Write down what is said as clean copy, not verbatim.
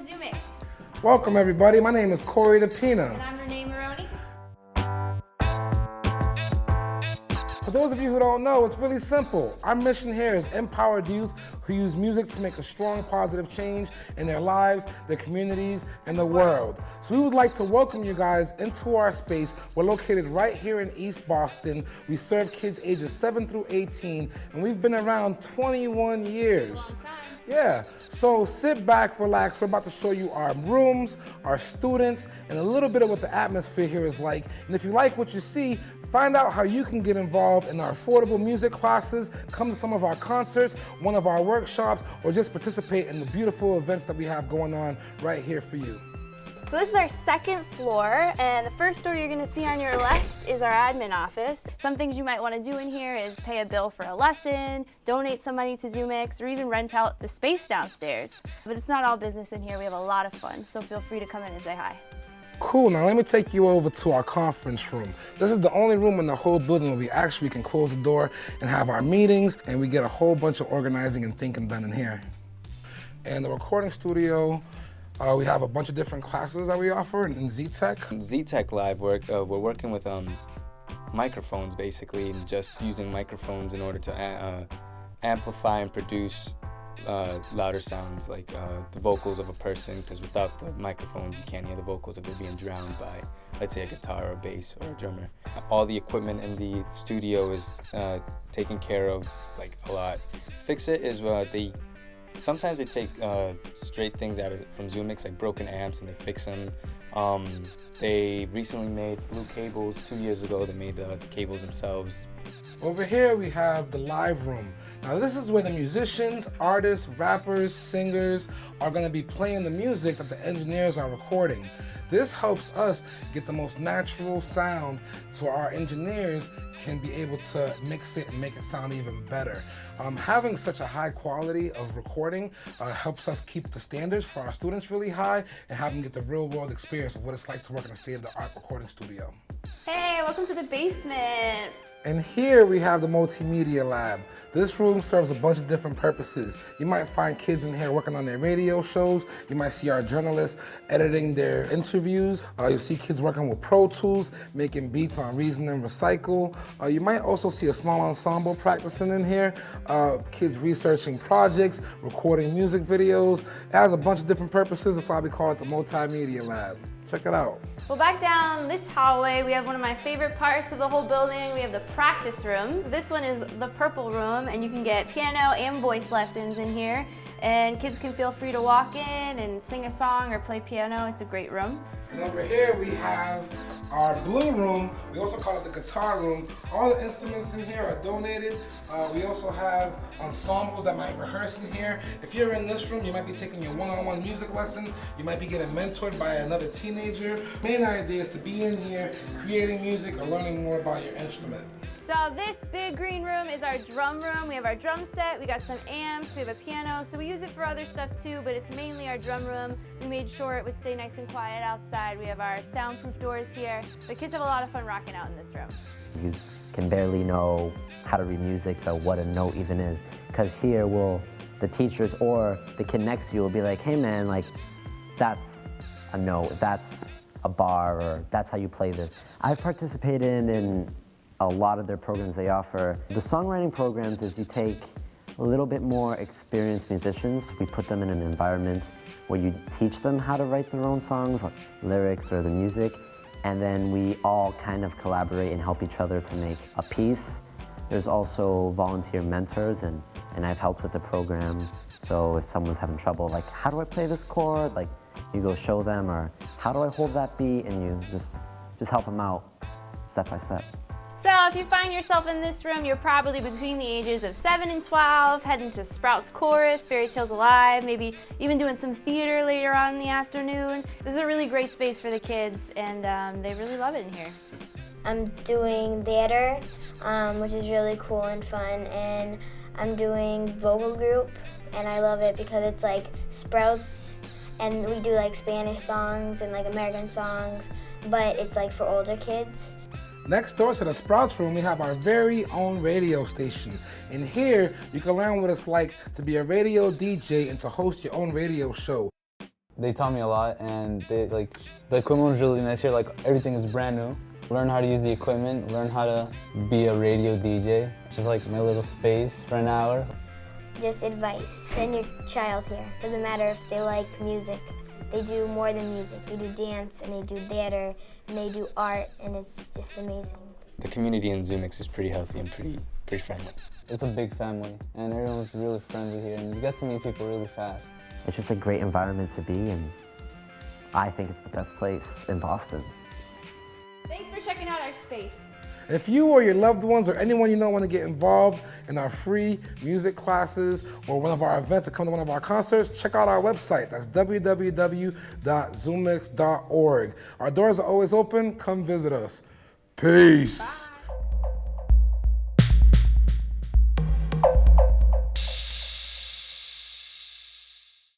Zumix. Welcome everybody, my name is Corey DePina. And I'm Renee Maroney. For those of you who don't know, it's really simple. Our mission here is empowered youth who use music to make a strong positive change in their lives, their communities, and the world. So we would like to welcome you guys into our space. We're located right here in East Boston. We serve kids ages 7 through 18, and we've been around 21 years. Long time. Yeah, so sit back, relax. We're about to show you our rooms, our students, and a little bit of what the atmosphere here is like. And if you like what you see, find out how you can get involved in our affordable music classes, come to some of our concerts, one of our workshops, or just participate in the beautiful events that we have going on right here for you. So this is our second floor, and the first door you're going to see on your left is our admin office. Some things you might want to do in here is pay a bill for a lesson, donate some money to Zumix, or even rent out the space downstairs. But it's not all business in here. We have a lot of fun, so feel free to come in and say hi. Cool, now let me take you over to our conference room. This is the only room in the whole building where we actually can close the door and have our meetings, and we get a whole bunch of organizing and thinking done in here. And the recording studio, we have a bunch of different classes that we offer in Z-Tech. Z-Tech Live, we're working with microphones basically, and just using microphones in order to amplify and produce louder sounds, like the vocals of a person, because without the microphones you can't hear the vocals if they're being drowned by, let's say, a guitar or a bass or a drummer. All the equipment in the studio is taken care of like a lot. Fix It is sometimes they take straight things from Zumix, like broken amps, and they fix them. They recently made blue cables 2 years ago. They made the cables themselves. Over here we have the live room. Now this is where the musicians, artists, rappers, singers are going to be playing the music that the engineers are recording. This helps us get the most natural sound so our engineers can be able to mix it and make it sound even better. Having such a high quality of recording helps us keep the standards for our students really high and have them get the real world experience of what it's like to work in a state-of-the-art recording studio. Hey, welcome to the basement. And here we have the multimedia lab. This room serves a bunch of different purposes. You might find kids in here working on their radio shows. You might see our journalists editing their interviews. You'll see kids working with Pro Tools, making beats on Reason and Recycle. You might also see a small ensemble practicing in here. Kids researching projects, recording music videos. It has a bunch of different purposes. That's why we call it the multimedia lab. Check it out. Well, back down this hallway, we have one of my favorite parts of the whole building. We have the practice rooms. This one is the purple room, and you can get piano and voice lessons in here. And kids can feel free to walk in and sing a song or play piano. It's a great room. And over here we have our blue room. We also call it the guitar room. All the instruments in here are donated. We also have ensembles that might rehearse in here. If you're in this room, you might be taking your one-on-one music lesson. You might be getting mentored by another teenager. Main idea is to be in here creating music or learning more about your instrument. So this big green room is our drum room. We have our drum set, we got some amps, we have a piano, so we use it for other stuff too, but it's mainly our drum room. We made sure it would stay nice and quiet outside. We have our soundproof doors here. The kids have a lot of fun rocking out in this room. You can barely know how to read music to what a note even is, because here the teachers or the kid next to you will be like, hey man, like that's a note, that's a bar, or that's how you play this. I've participated in a lot of their programs they offer. The songwriting programs is you take a little bit more experienced musicians, we put them in an environment where you teach them how to write their own songs, like lyrics or the music, and then we all kind of collaborate and help each other to make a piece. There's also volunteer mentors, and I've helped with the program. So if someone's having trouble, like, how do I play this chord? Like, you go show them, or how do I hold that beat? And you just help them out step by step. So if you find yourself in this room, you're probably between the ages of 7 and 12, heading to Sprouts Chorus, Fairy Tales Alive, maybe even doing some theater later on in the afternoon. This is a really great space for the kids, and they really love it in here. I'm doing theater, which is really cool and fun, and I'm doing vocal group, and I love it because it's like Sprouts, and we do like Spanish songs and like American songs, but it's like for older kids. Next door to the Sprouts room, we have our very own radio station. In here, you can learn what it's like to be a radio DJ and to host your own radio show. They taught me a lot, and the equipment was really nice here. Like everything is brand new. Learn how to use the equipment, learn how to be a radio DJ. Just like my little space for an hour. Just advice, send your child here. Doesn't matter if they like music. They do more than music. They do dance, and they do theater, and they do art, and it's just amazing. The community in Zumix is pretty healthy and pretty friendly. It's a big family, and everyone's really friendly here, and you get to meet people really fast. It's just a great environment to be, and I think it's the best place in Boston. Thanks for checking out our space. If you or your loved ones or anyone you know want to get involved in our free music classes or one of our events or come to one of our concerts, check out our website. That's www.zumix.org. Our doors are always open. Come visit us. Peace. Bye.